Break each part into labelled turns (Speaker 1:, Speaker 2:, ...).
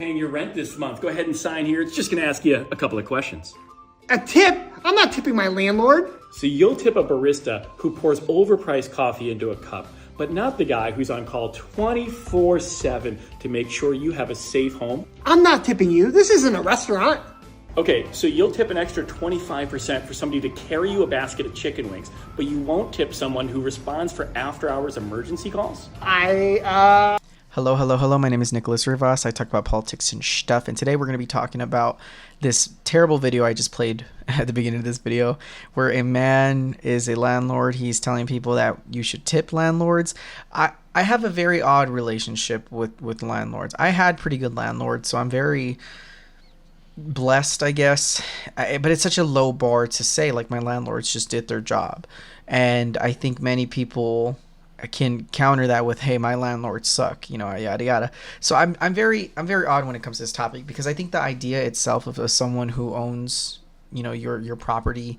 Speaker 1: Paying your rent this month. Go ahead and sign here. It's just going to ask you a couple of questions.
Speaker 2: A tip? I'm not tipping my landlord.
Speaker 1: So you'll tip a barista who pours overpriced coffee into a cup, but not the guy who's on call 24/7 to make sure you have a safe home.
Speaker 2: I'm not tipping you. This isn't a restaurant.
Speaker 1: Okay, so you'll tip an extra 25% for somebody to carry you a basket of chicken wings, but you won't tip someone who responds for after-hours emergency calls?
Speaker 3: Hello. My name is NicholassRivas. I talk about politics and stuff, and today we're going to be talking about this terrible video I just played at the beginning of this video, where a man is a landlord. He's telling people that you should tip landlords. I have a very odd relationship with landlords. I had pretty good landlords, so I'm very blessed, I guess. But it's such a low bar to say, like, my landlords just did their job. And I think many people can counter that with, hey, my landlords suck, yada yada. So I'm very odd when it comes to this topic, because I think the idea itself of someone who owns your property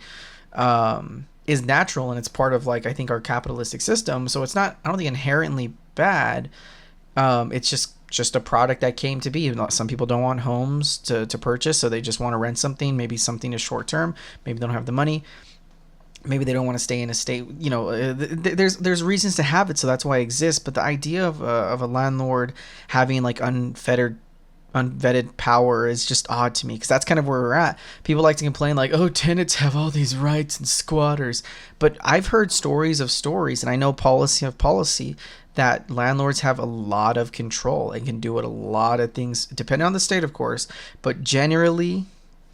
Speaker 3: is natural, and it's part of, like, I think, our capitalistic system. So it's not, I don't think, inherently bad. It's just a product that came to be. Some people don't want homes to purchase, so they just want to rent something. Maybe something is short term. Maybe they don't have the money. Maybe they don't want to stay in a state, there's reasons to have it, so that's why it exists. But the idea of a landlord having, like, unvetted power is just odd to me, because that's kind of where we're at. People like to complain, like, oh, tenants have all these rights and squatters. But I've heard stories of stories, and I know policy of policy, that landlords have a lot of control and can do a lot of things, depending on the state, of course. But generally,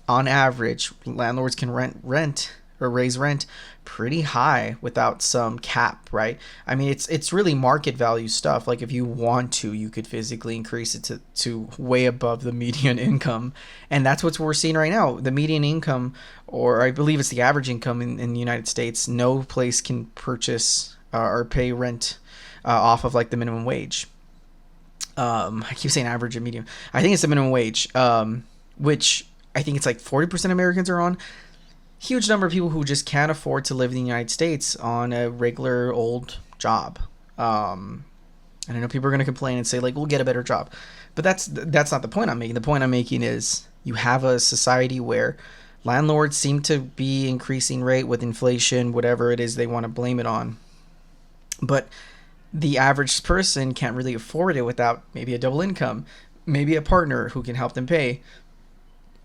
Speaker 3: on average, landlords can rent or raise rent pretty high without some cap, right? I mean, it's really market value stuff. Like, if you want to, you could physically increase it to way above the median income. And that's what we're seeing right now. The median income, or I believe it's the average income in the United States, no place can purchase or pay rent off of, like, the minimum wage. I keep saying average and medium. I think it's the minimum wage, which I think it's like 40% Americans are on. Huge number of people who just can't afford to live in the United States on a regular old job. And I know people are going to complain and say, like, we'll get a better job. But that's not the point I'm making. The point I'm making is you have a society where landlords seem to be increasing rate with inflation, whatever it is they want to blame it on. But the average person can't really afford it without maybe a double income, maybe a partner who can help them pay.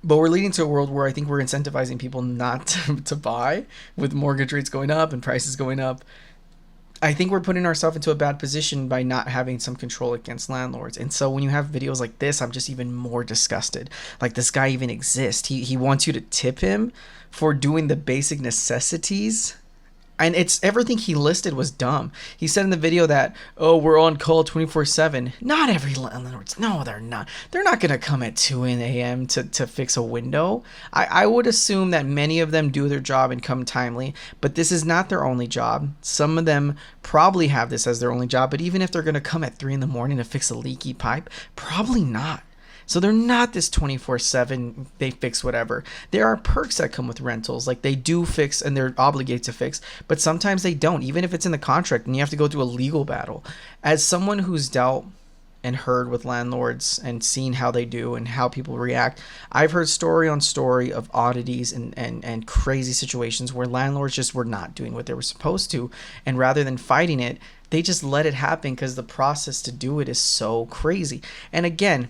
Speaker 3: But we're leading to a world where I think we're incentivizing people not to buy, with mortgage rates going up and prices going up. I think we're putting ourselves into a bad position by not having some control against landlords. And so when you have videos like this, I'm just even more disgusted. Like, this guy even exists. He wants you to tip him for doing the basic necessities. And it's everything he listed was dumb. He said in the video that, oh, we're on call 24/7. Not every landlord. No, they're not. They're not going to come at 2 a.m. to fix a window. I would assume that many of them do their job and come timely, but this is not their only job. Some of them probably have this as their only job, but even if they're going to come at 3 a.m. to fix a leaky pipe, probably not. So they're not this 24/7, they fix whatever. There are perks that come with rentals. Like, they do fix and they're obligated to fix, but sometimes they don't, even if it's in the contract and you have to go through a legal battle. As someone who's dealt and heard with landlords and seen how they do and how people react, I've heard story on story of oddities and crazy situations where landlords just were not doing what they were supposed to. And rather than fighting it, they just let it happen because the process to do it is so crazy. And again,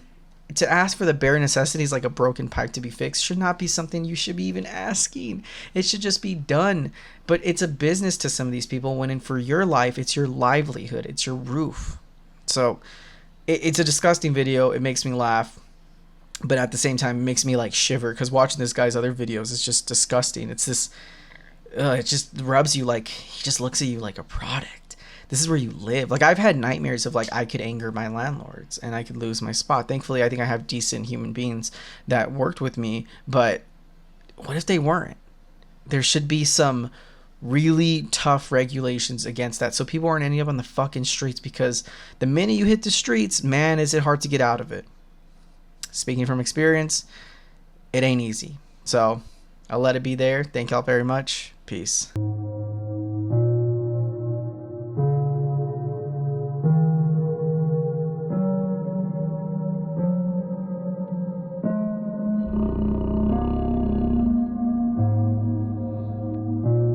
Speaker 3: to ask for the bare necessities, like a broken pipe to be fixed, should not be something you should be even asking. It should just be done. But it's a business to some of these people, when for your life, it's your livelihood, it's your roof. So it's a disgusting video. It makes me laugh, but at the same time, it makes me, like, shiver, because watching this guy's other videos is just disgusting. It's this, it just rubs you, like, he just looks at you like a product. This is where you live. Like, I've had nightmares of, like, I could anger my landlords and I could lose my spot. Thankfully, I think I have decent human beings that worked with me. But what if they weren't? There should be some really tough regulations against that, so people aren't ending up on the fucking streets, because the minute you hit the streets, man, is it hard to get out of it. Speaking from experience, it ain't easy. So I'll let it be there. Thank y'all very much. Peace.